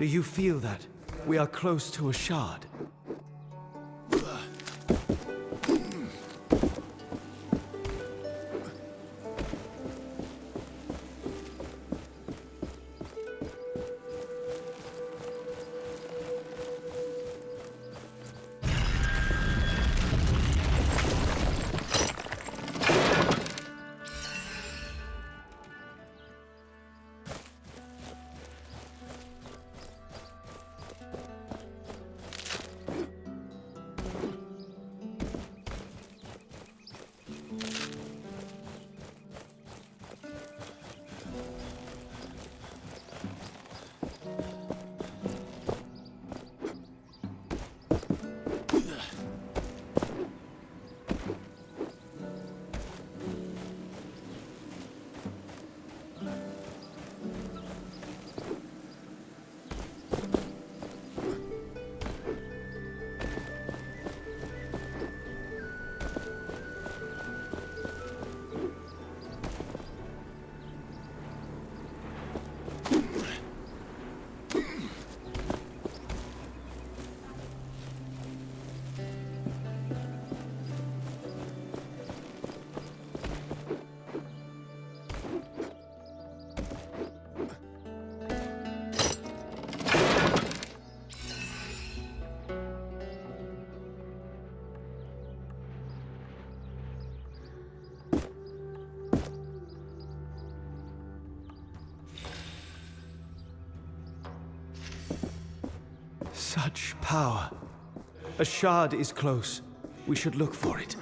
Do you feel that? We are close to a shard. Such power. A shard is close. We should look for it.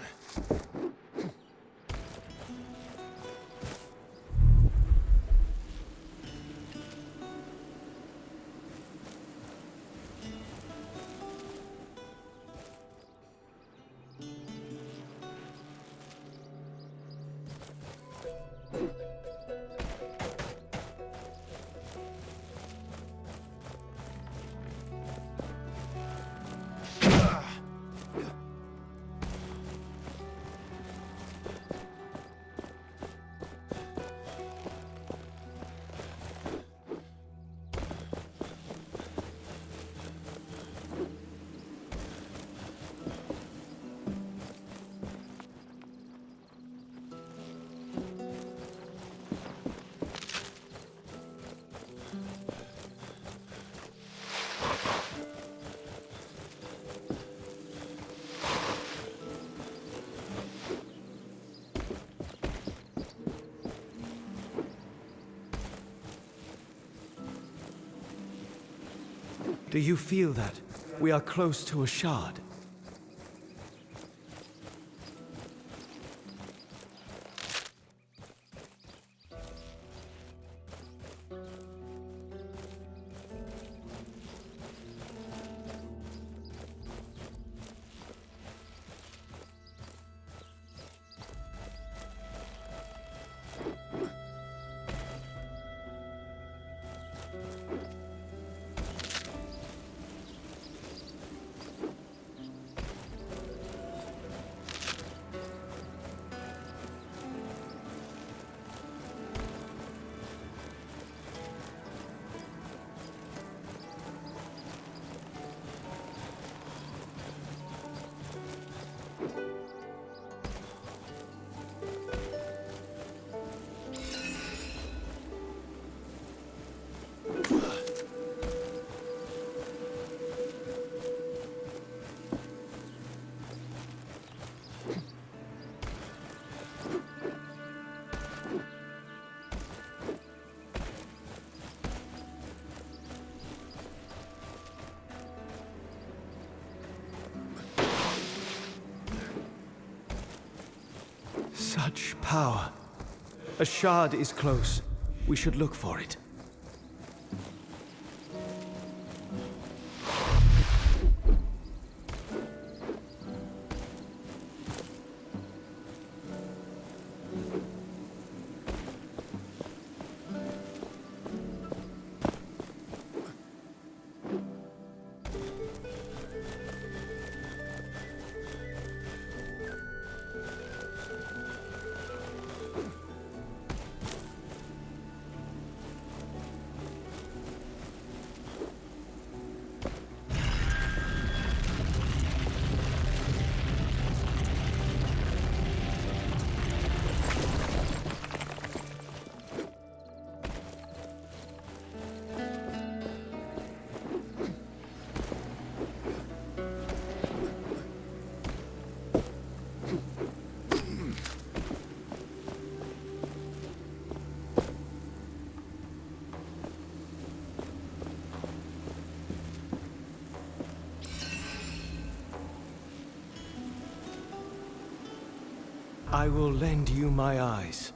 Do you feel that? We are close to a shard. Such power. A shard is close. We should look for it. I will lend you my eyes.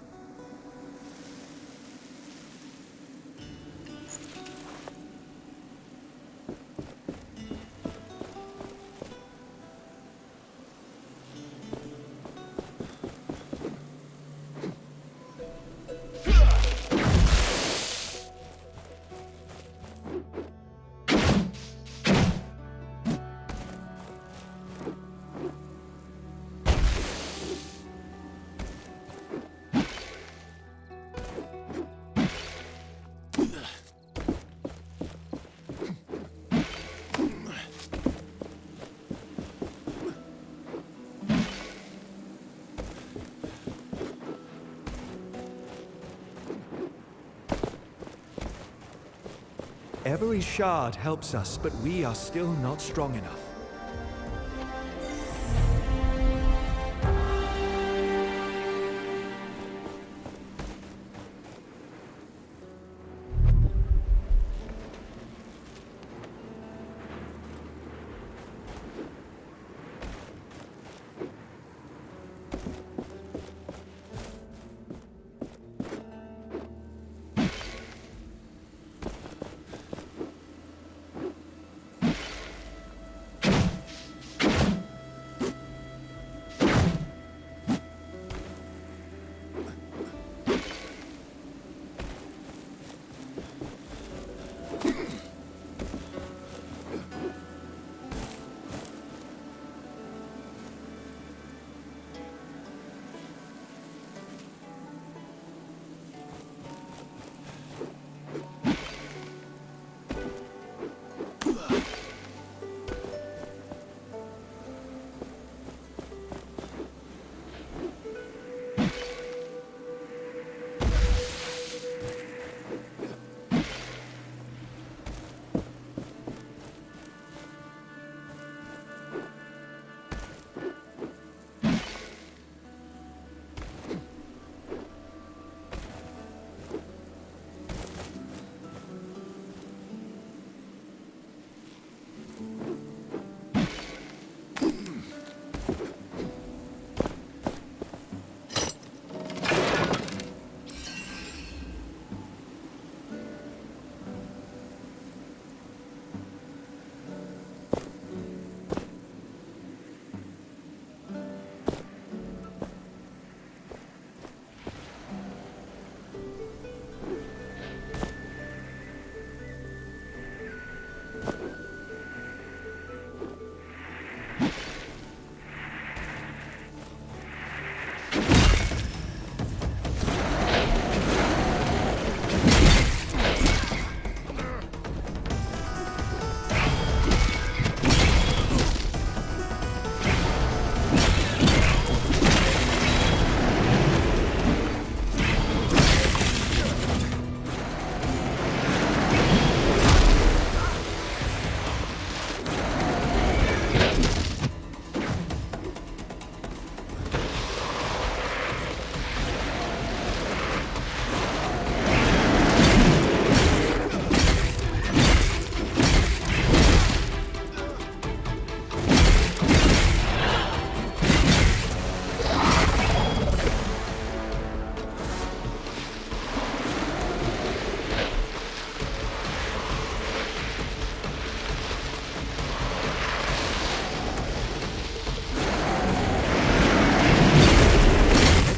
Every shard helps us, but we are still not strong enough.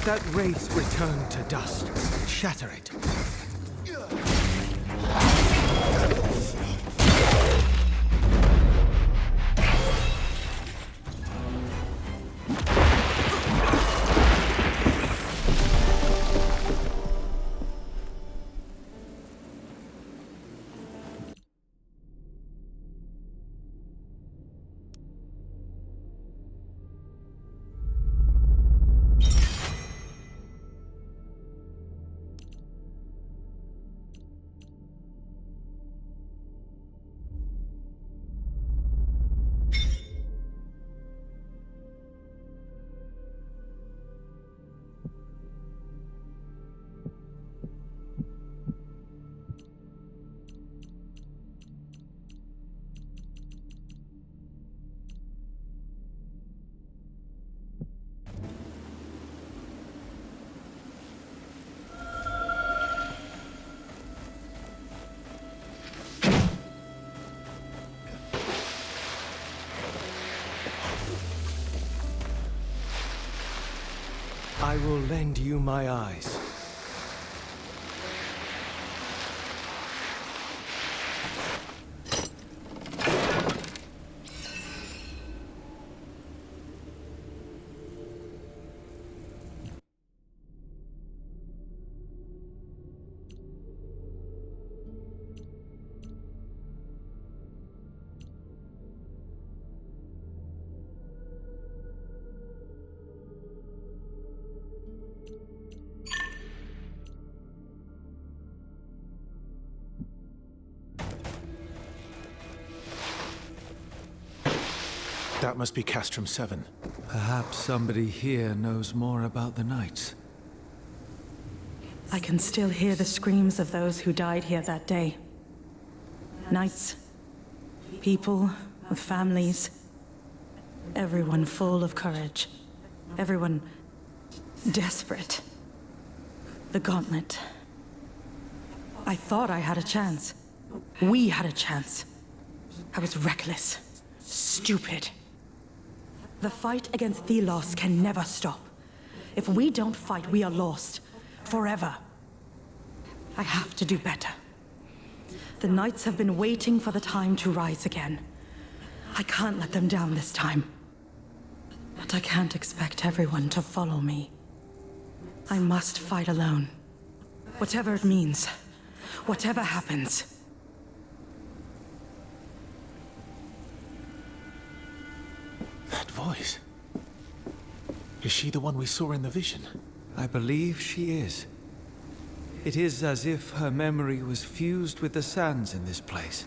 That wraith return to dust. Shatter it. I will lend you my eyes. That must be Castrum 7. Perhaps somebody here knows more about the Knights. I can still hear the screams of those who died here that day. Knights, people with families, everyone full of courage, everyone desperate. The Gauntlet. I thought I had a chance. We had a chance. I was reckless, stupid. The fight against Thelos can never stop. If we don't fight, we are lost. Forever. I have to do better. The Knights have been waiting for the time to rise again. I can't let them down this time. But I can't expect everyone to follow me. I must fight alone. Whatever it means. Whatever happens. That voice. Is she the one we saw in the vision? I believe she is. It is as if her memory was fused with the sands in this place.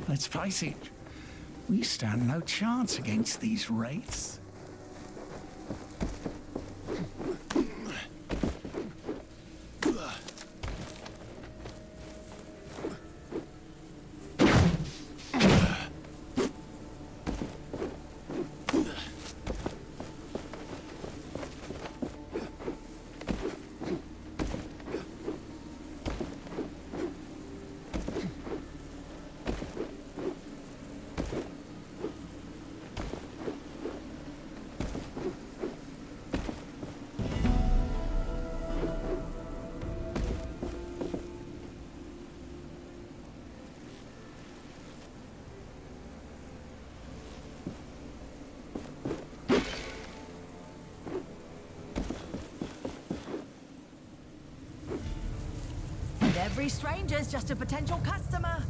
Let's face it, we stand no chance against these wraiths. Every stranger's just a potential customer.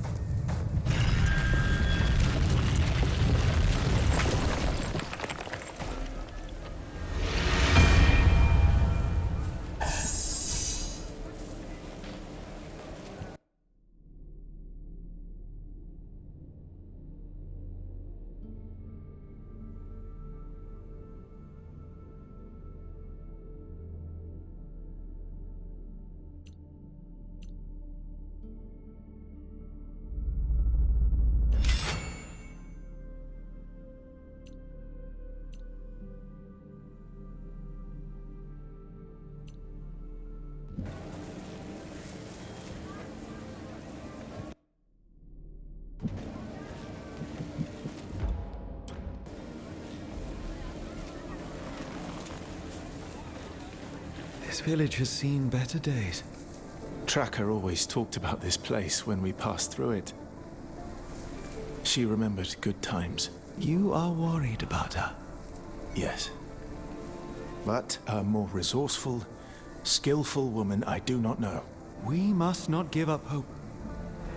This village has seen better days. Tracker always talked about this place when we passed through it. She remembered good times. You are worried about her. Yes. But a more resourceful, skillful woman I do not know. We must not give up hope.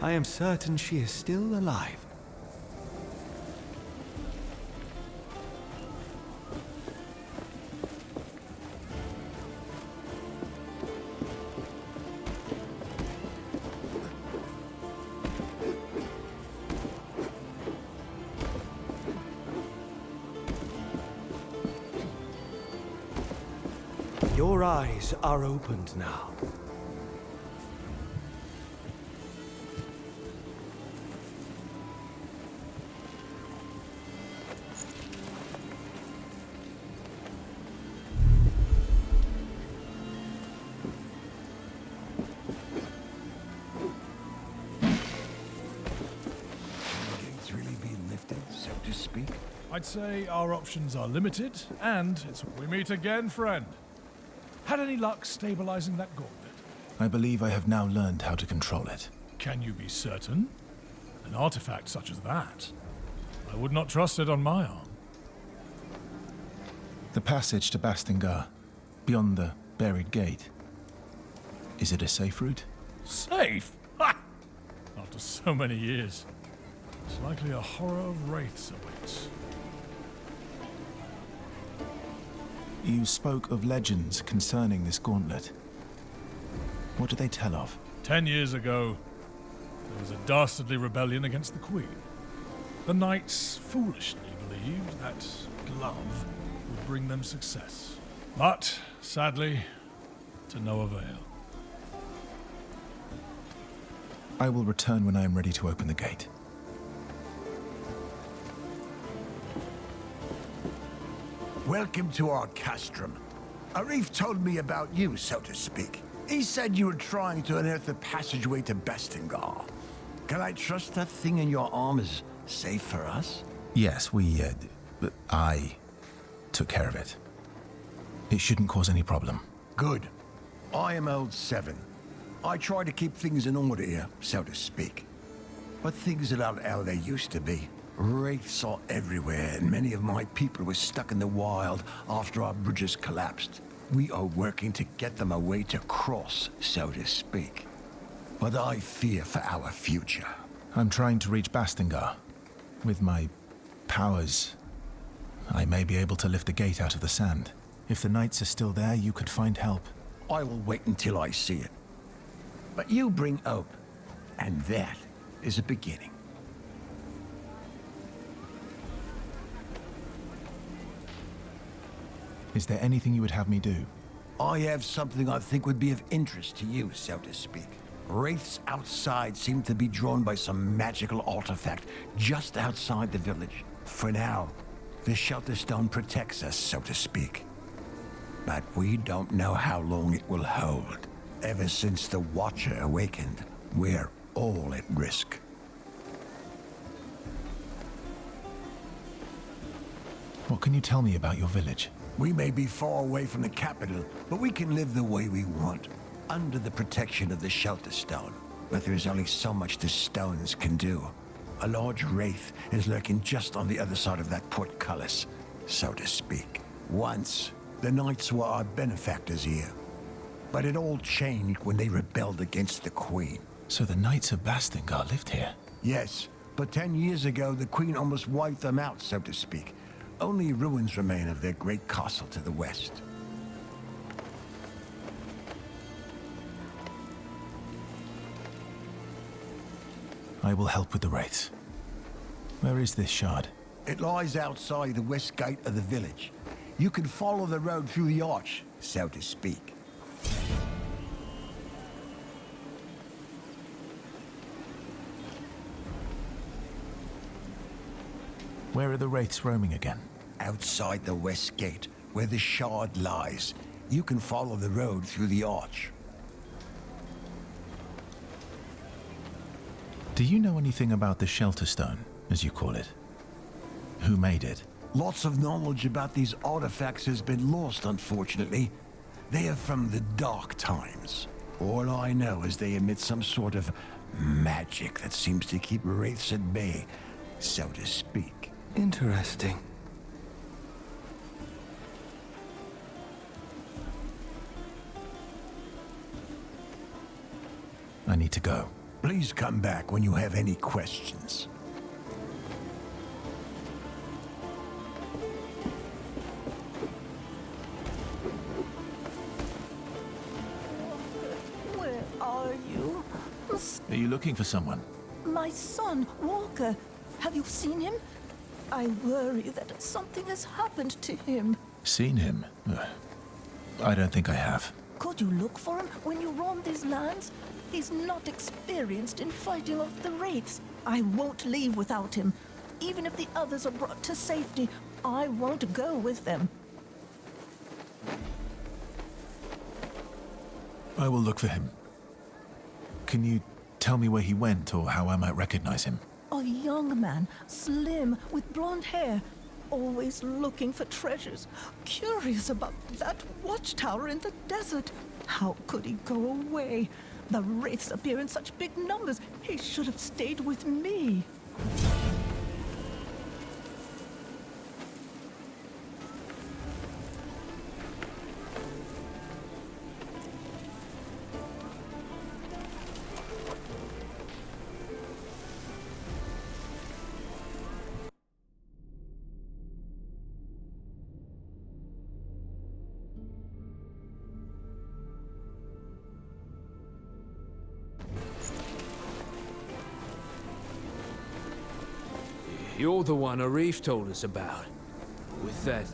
I am certain she is still alive. Your eyes are opened now. speak? I'd say our options are limited, and we meet again, friend. Had any luck stabilizing that gauntlet? I believe I have now learned how to control it. Can you be certain? An artifact such as that, I would not trust it on my arm. The passage to Bastingar, beyond the buried gate. Is it a safe route? Safe? Ha! After so many years, it's likely a horror of wraiths awaits. You spoke of legends concerning this gauntlet. What do they tell of? 10 years ago, there was a dastardly rebellion against the Queen. The knights foolishly believed that glove would bring them success. But, sadly, to no avail. I will return when I am ready to open the gate. Welcome to our castrum. Arif told me about you, so to speak. He said you were trying to unearth the passageway to Bastingar. Can I trust that thing in your arm is safe for us? Yes, I took care of it. It shouldn't cause any problem. Good. I am old Seven. I try to keep things in order here, so to speak. But things are not how they used to be. Wraiths are everywhere, and many of my people were stuck in the wild after our bridges collapsed. We are working to get them a way to cross, so to speak. But I fear for our future. I'm trying to reach Bastingar. With my powers, I may be able to lift the gate out of the sand. If the knights are still there, you could find help. I will wait until I see it. But you bring hope, and that is a beginning. Is there anything you would have me do? I have something I think would be of interest to you, so to speak. Wraiths outside seem to be drawn by some magical artifact just outside the village. For now, the Shelter Stone protects us, so to speak. But we don't know how long it will hold. Ever since the Watcher awakened, we're all at risk. What can you tell me about your village? We may be far away from the capital, but we can live the way we want, under the protection of the Shelter Stone. But there's only so much the stones can do. A large wraith is lurking just on the other side of that portcullis, so to speak. Once, the knights were our benefactors here. But it all changed when they rebelled against the Queen. So the Knights of Bastingar lived here? Yes, but 10 years ago, the Queen almost wiped them out, so to speak. Only ruins remain of their great castle to the west. I will help with the wraiths. Where is this shard? It lies outside the west gate of the village. You can follow the road through the arch, so to speak. Where are the wraiths roaming again? Outside the west gate, where the shard lies. You can follow the road through the arch. Do you know anything about the Shelter Stone, as you call it? Who made it? Lots of knowledge about these artifacts has been lost, unfortunately. They are from the Dark Times. All I know is they emit some sort of magic that seems to keep wraiths at bay, so to speak. Interesting. I need to go. Please come back when you have any questions. Where are you? Are you looking for someone? My son, Walker. Have you seen him? I worry that something has happened to him. Seen him? I don't think I have. Could you look for him when you roam these lands? He's not experienced in fighting off the wraiths. I won't leave without him. Even if the others are brought to safety, I won't go with them. I will look for him. Can you tell me where he went or how I might recognize him? A young man, slim, with blonde hair, always looking for treasures, curious about that watchtower in the desert. How could he go away? The wraiths appear in such big numbers. He should have stayed with me. You're the one Arif told us about, with that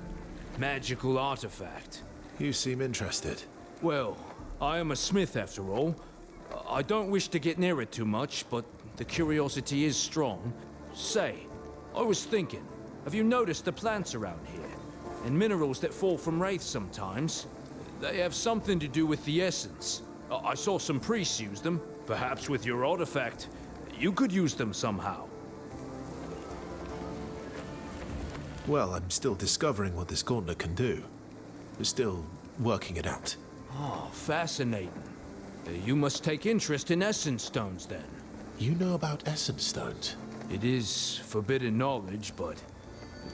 magical artifact. You seem interested. Well, I am a smith after all. I don't wish to get near it too much, but the curiosity is strong. Say, I was thinking, have you noticed the plants around here? And minerals that fall from wraiths sometimes? They have something to do with the essence. I saw some priests use them. Perhaps with your artifact, you could use them somehow. Well, I'm still discovering what this gauntlet can do. We're still working it out. Oh, fascinating. You must take interest in essence stones, then. You know about essence stones? It is forbidden knowledge, but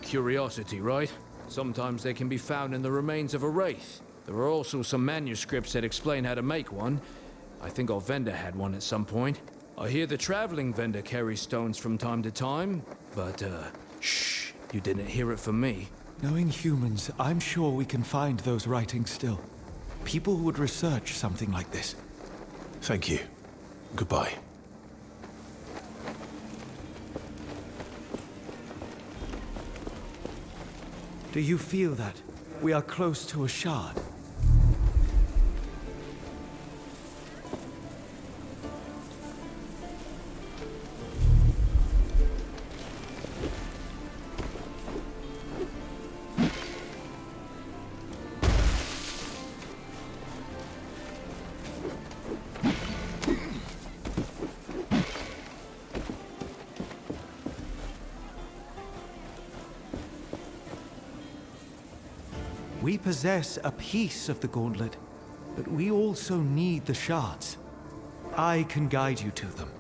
curiosity, right? Sometimes they can be found in the remains of a wraith. There are also some manuscripts that explain how to make one. I think our vendor had one at some point. I hear the traveling vendor carries stones from time to time, but, shh. You didn't hear it from me. Knowing humans, I'm sure we can find those writings still. People would research something like this. Thank you. Goodbye. Do you feel that? We are close to a shard. We possess a piece of the gauntlet, but we also need the shards. I can guide you to them.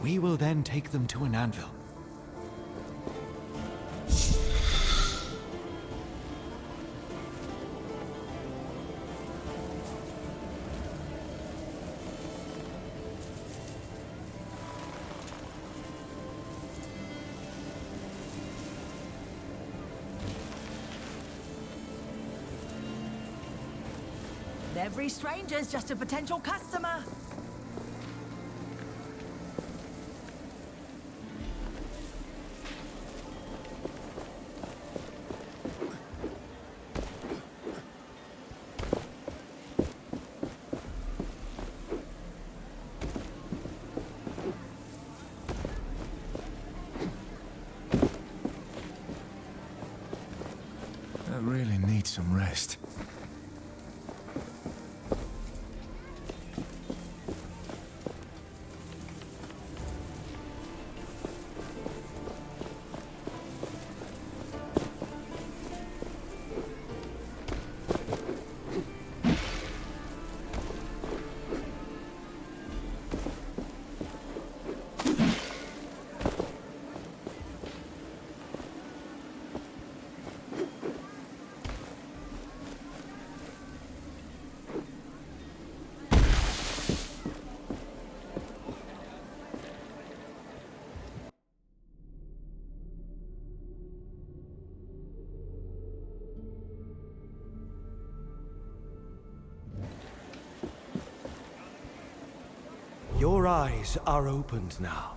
We will then take them to an anvil. Every stranger's just a potential customer. I really need some rest. Your eyes are opened now.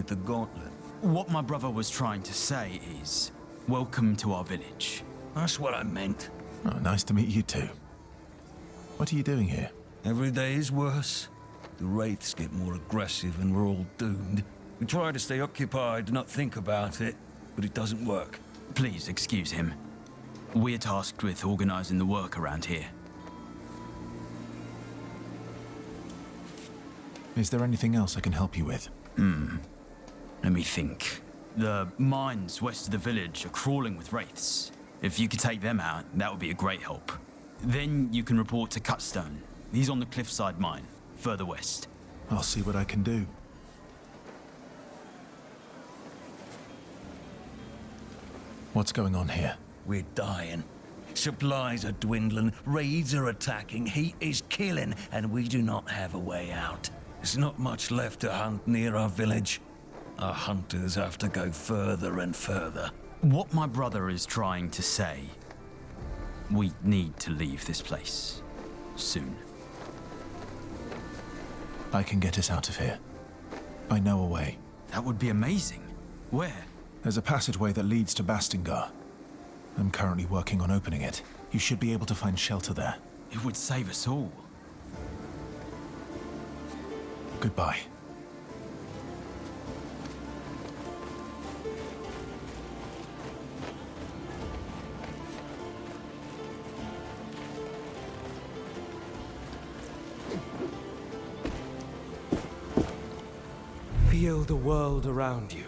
with the gauntlet. What my brother was trying to say is, welcome to our village. That's what I meant. Oh, nice to meet you too. What are you doing here? Every day is worse. The wraiths get more aggressive and we're all doomed. We try to stay occupied, not think about it, but it doesn't work. Please excuse him. We're tasked with organizing the work around here. Is there anything else I can help you with? Let me think. The mines west of the village are crawling with wraiths. If you could take them out, that would be a great help. Then you can report to Cutstone. He's on the cliffside mine, further west. I'll see what I can do. What's going on here? We're dying. Supplies are dwindling, raids are attacking, heat is killing, and we do not have a way out. There's not much left to hunt near our village. Our hunters have to go further and further. What my brother is trying to say, we need to leave this place. Soon. I can get us out of here. I know a way. That would be amazing. Where? There's a passageway that leads to Bastingar. I'm currently working on opening it. You should be able to find shelter there. It would save us all. Goodbye. Feel the world around you.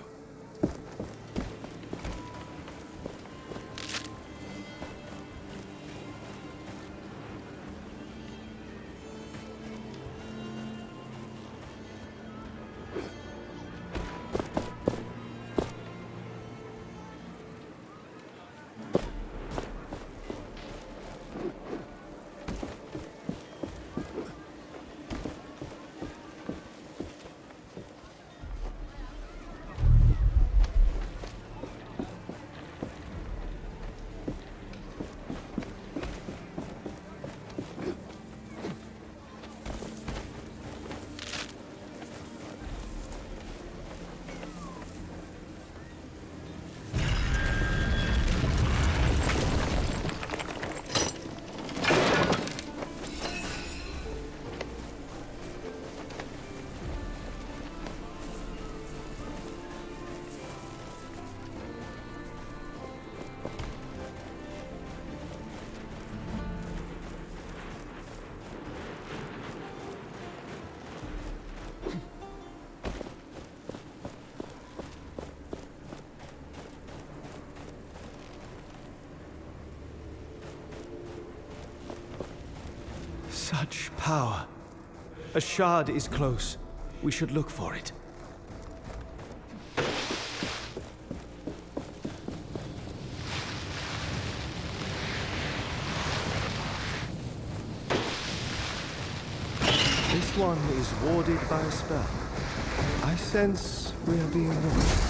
Such power. A shard is close. We should look for it. This one is warded by a spell. I sense we are being watched.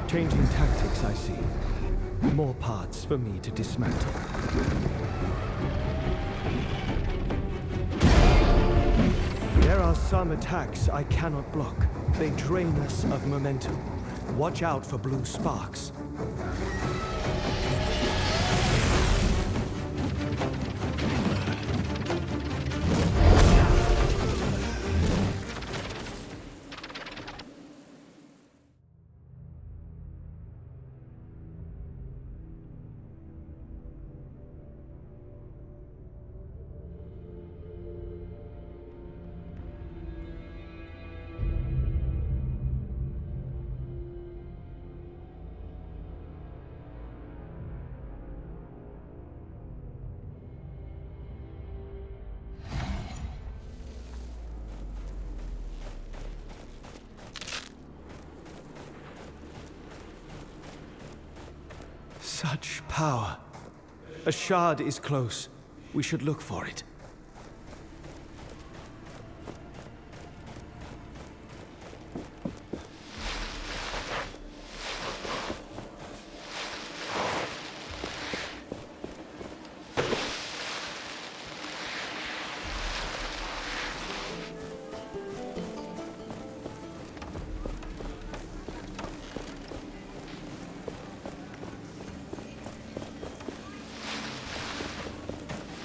Changing tactics, I see. More parts for me to dismantle. There are some attacks I cannot block. They drain us of momentum. Watch out for blue sparks. Such power. A shard is close. We should look for it.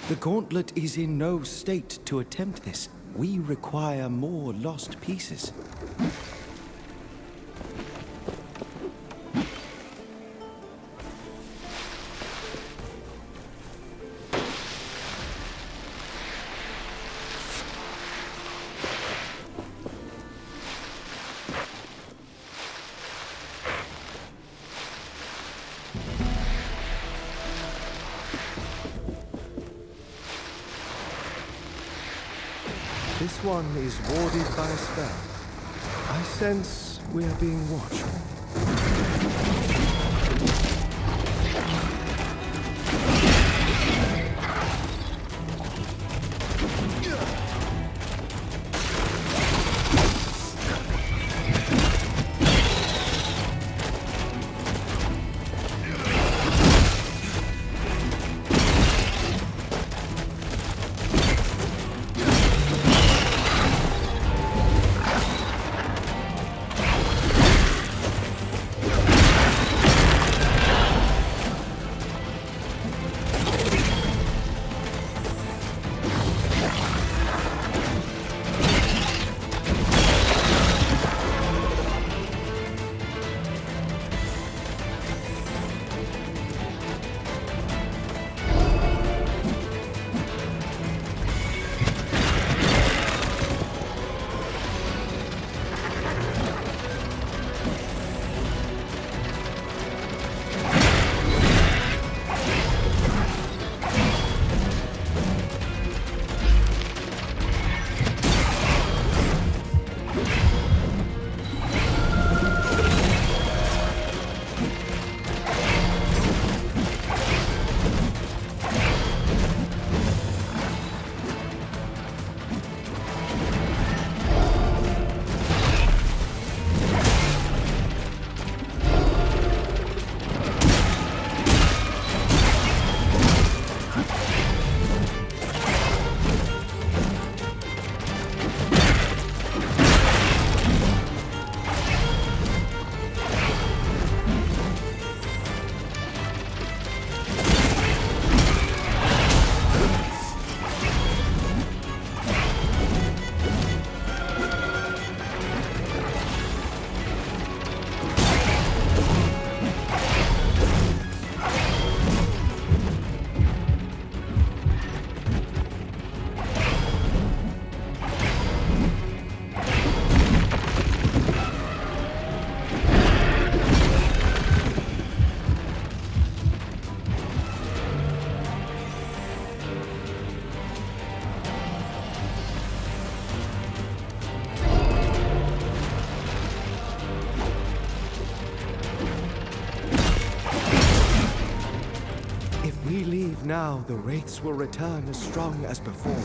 The Gauntlet is in no state to attempt this. We require more lost pieces. This one is warded by a spell. I sense we are being watched. We leave now, the Wraiths will return as strong as before.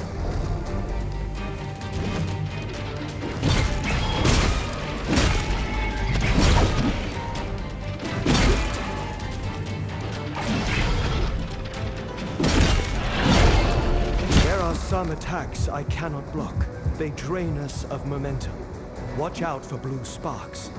some attacks I cannot block. They drain us of momentum. Watch out for blue sparks.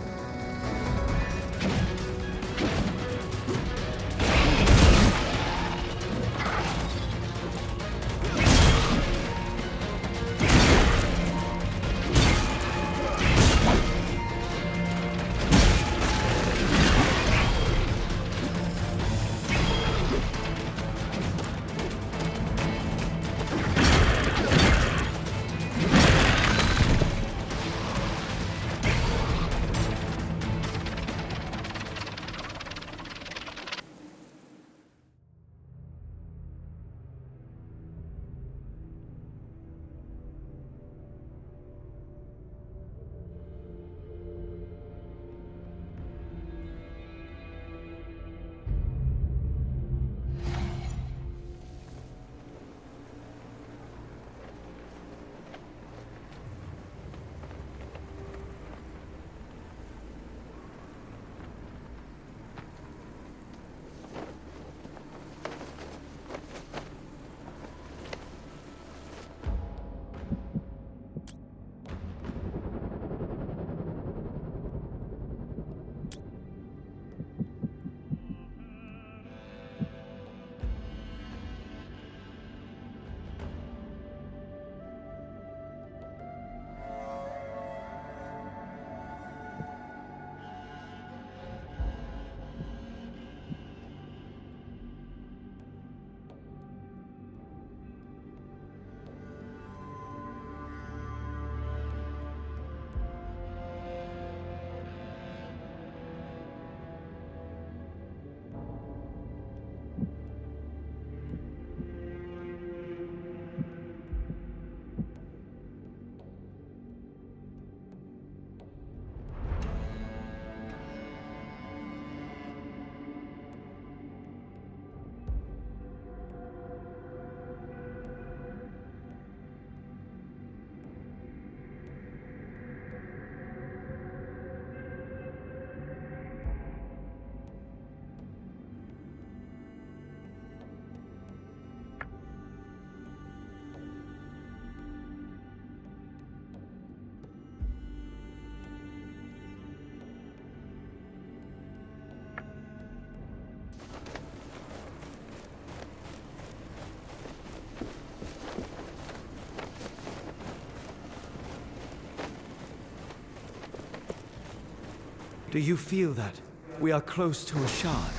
Do you feel that? We are close to a shard.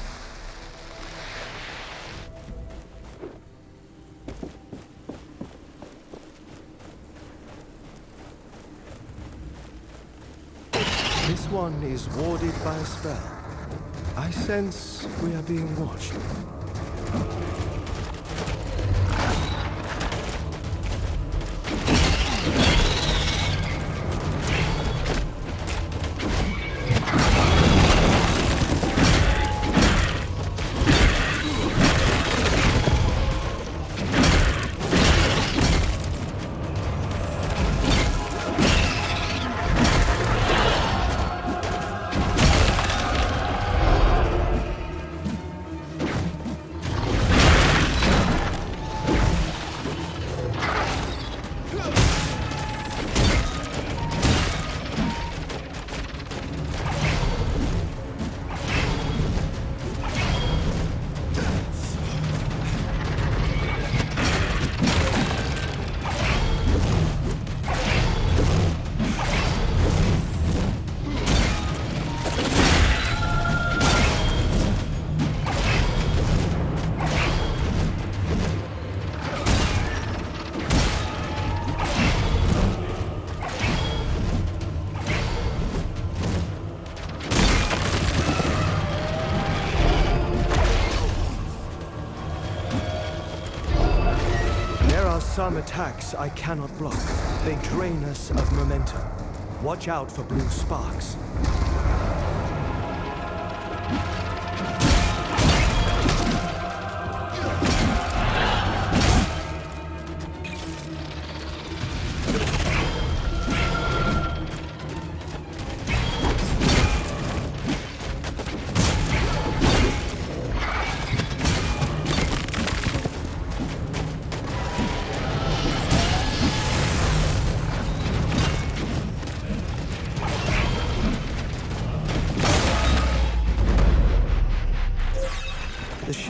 This one is warded by a spell. I sense we are being watched. Some attacks I cannot block. They drain us of momentum. Watch out for blue sparks.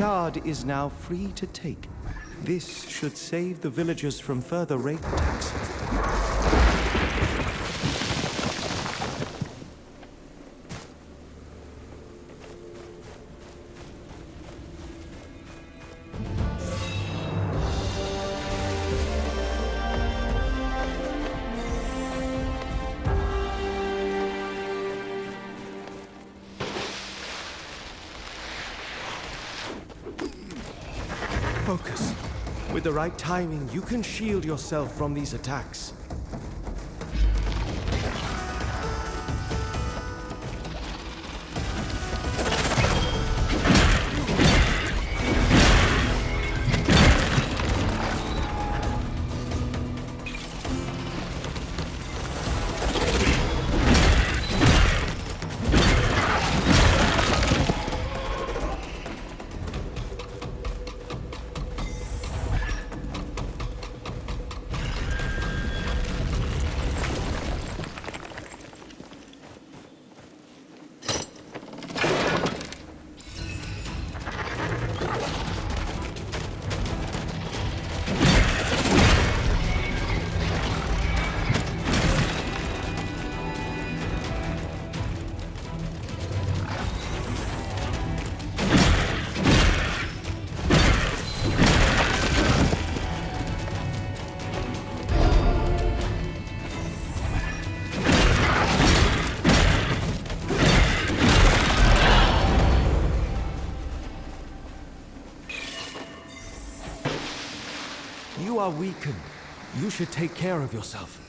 shard is now free to take. This should save the villagers from further wraith attacks. Focus. With the right timing, you can shield yourself from these attacks. You are weakened. You should take care of yourself.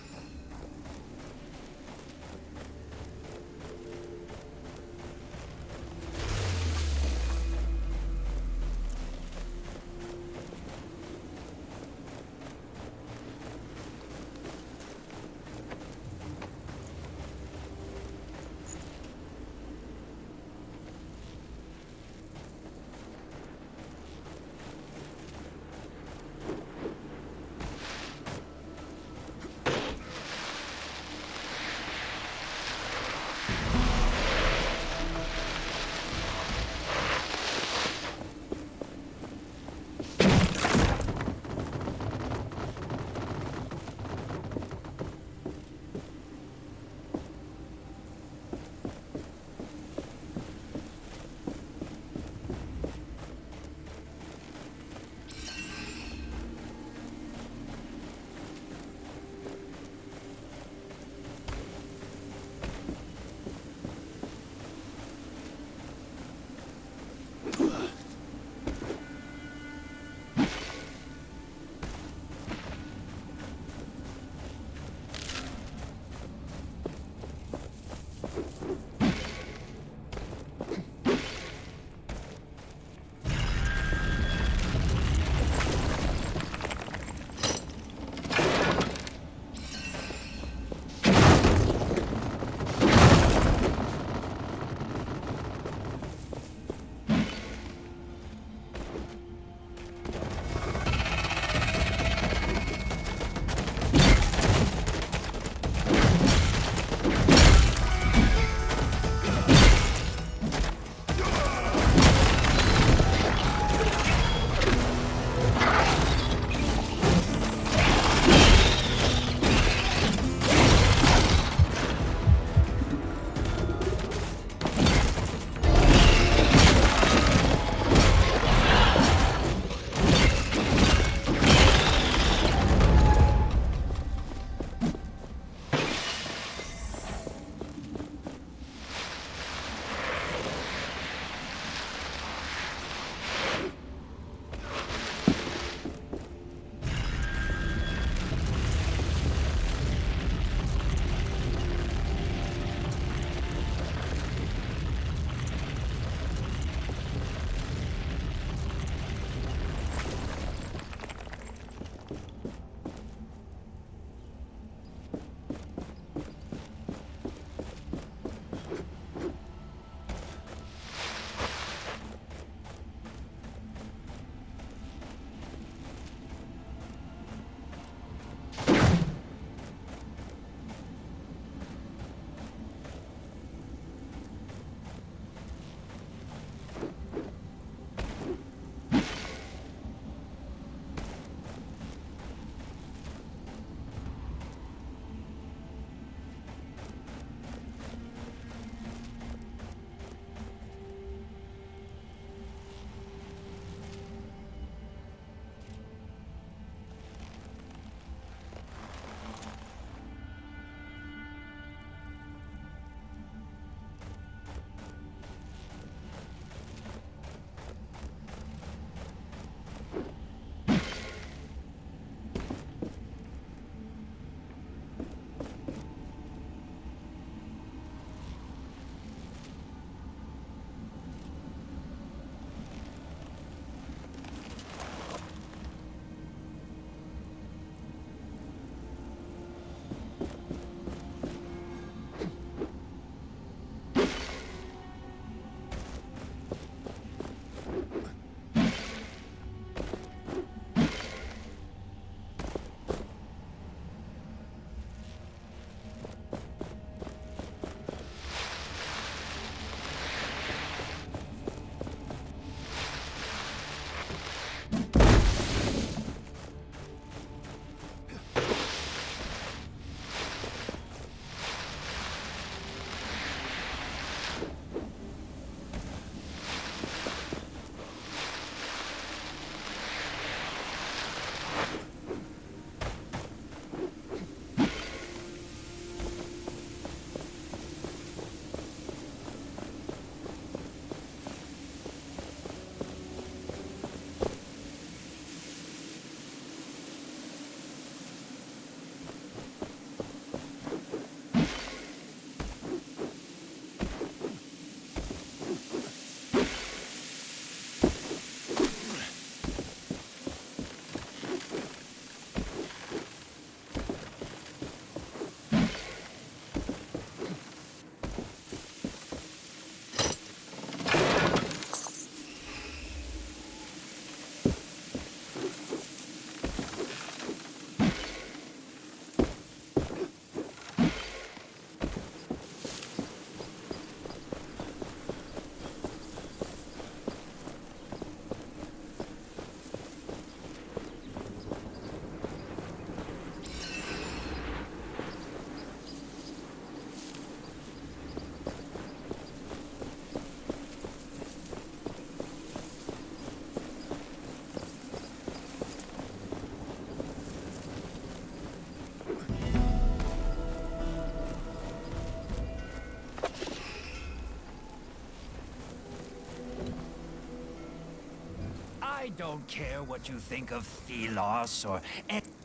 I don't care what you think of Thelos or...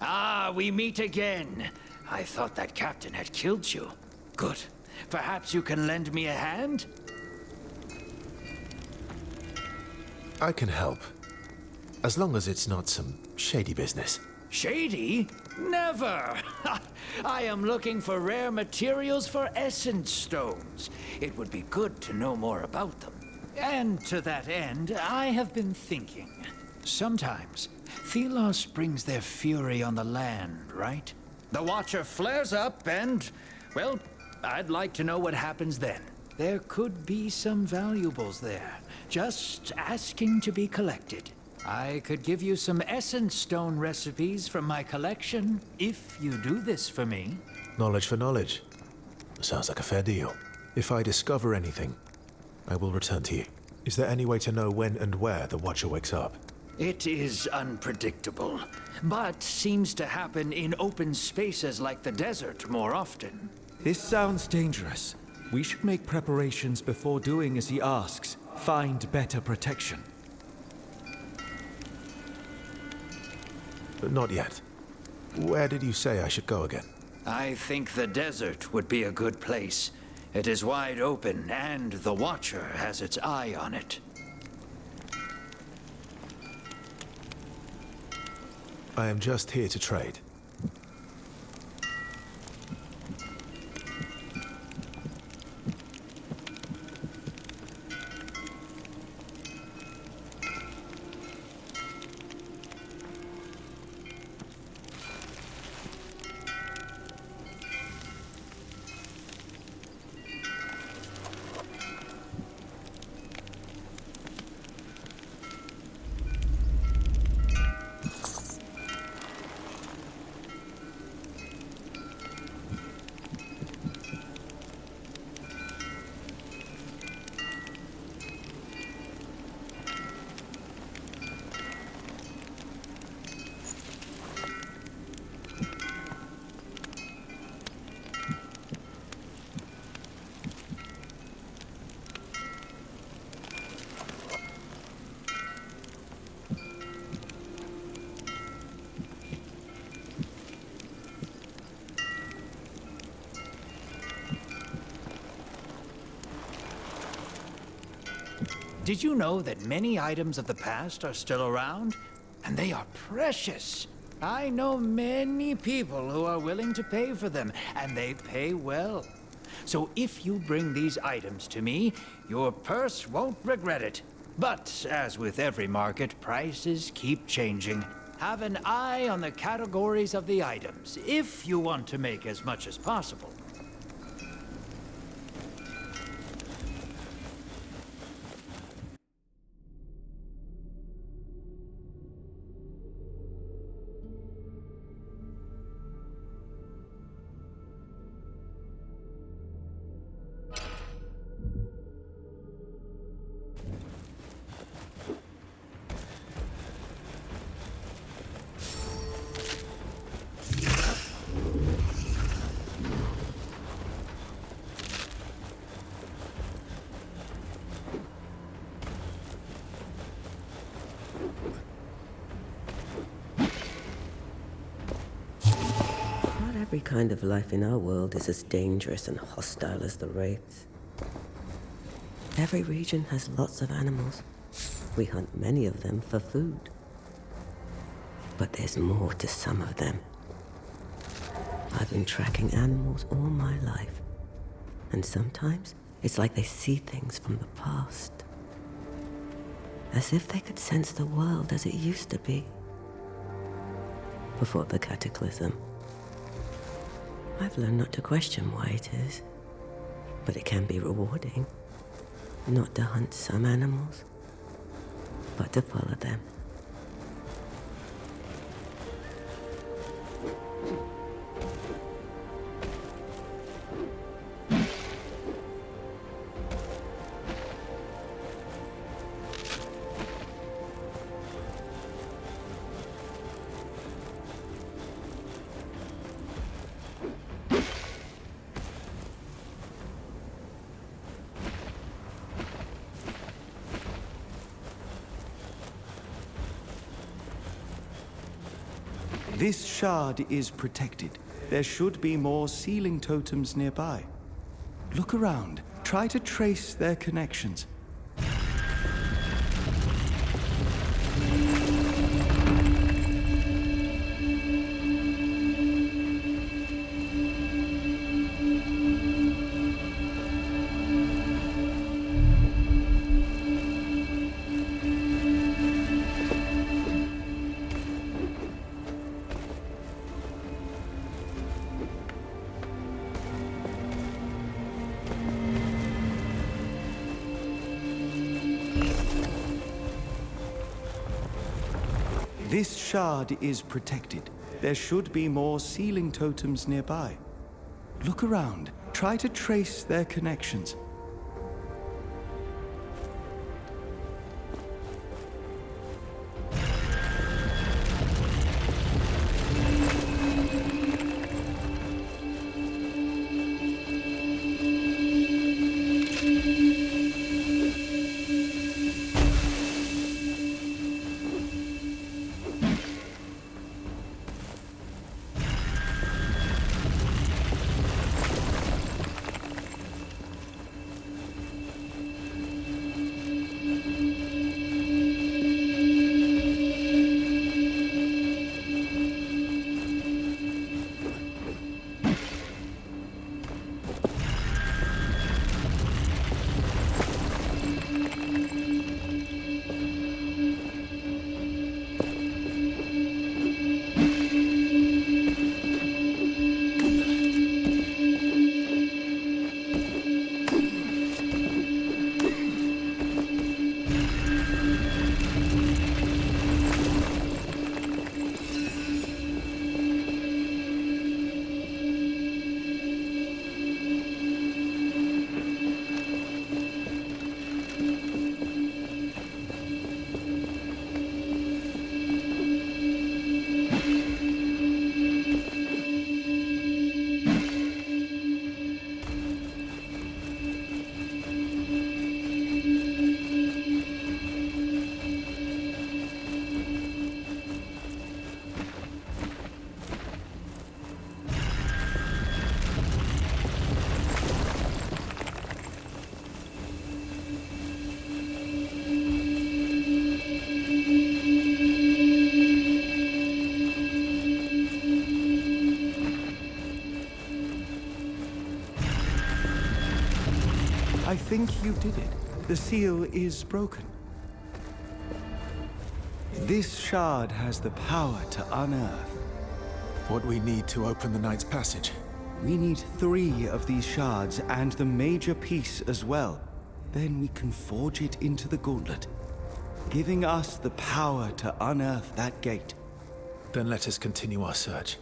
Ah, we meet again. I thought that captain had killed you. Good. Perhaps you can lend me a hand? I can help. As long as it's not some shady business. Shady? Never! I am looking for rare materials for essence stones. It would be good to know more about them. And to that end, I have been thinking. Sometimes, Thelos brings their fury on the land, right? The Watcher flares up and, well, I'd like to know what happens then. There could be some valuables there, just asking to be collected. I could give you some essence stone recipes from my collection, if you do this for me. Knowledge for knowledge. Sounds like a fair deal. If I discover anything, I will return to you. Is there any way to know when and where the Watcher wakes up? It is unpredictable, but seems to happen in open spaces like the desert more often. This sounds dangerous. We should make preparations before doing as he asks. Find better protection. But not yet. Where did you say I should go again? I think the desert would be a good place. It is wide open, and the Watcher has its eye on it. I am just here to trade. Did you know that many items of the past are still around? And they are precious. I know many people who are willing to pay for them, and they pay well. So if you bring these items to me, your purse won't regret it. But as with every market, prices keep changing. Have an eye on the categories of the items, if you want to make as much as possible. Every kind of life in our world is as dangerous and hostile as the Wraiths. Every region has lots of animals. We hunt many of them for food. But there's more to some of them. I've been tracking animals all my life. And sometimes it's like they see things from the past. As if they could sense the world as it used to be. Before the cataclysm. I've learned not to question why it is, but it can be rewarding, not to hunt some animals, but to follow them. This shard is protected. There should be more sealing totems nearby. Look around. Try to trace their connections. This shard is protected. There should be more sealing totems nearby. Look around. Try to trace their connections. I think you did it. The seal is broken. This shard has the power to unearth. What we need to open the Knight's Passage? We need 3 of these shards and the major piece as well. Then we can forge it into the gauntlet, giving us the power to unearth that gate. Then let us continue our search.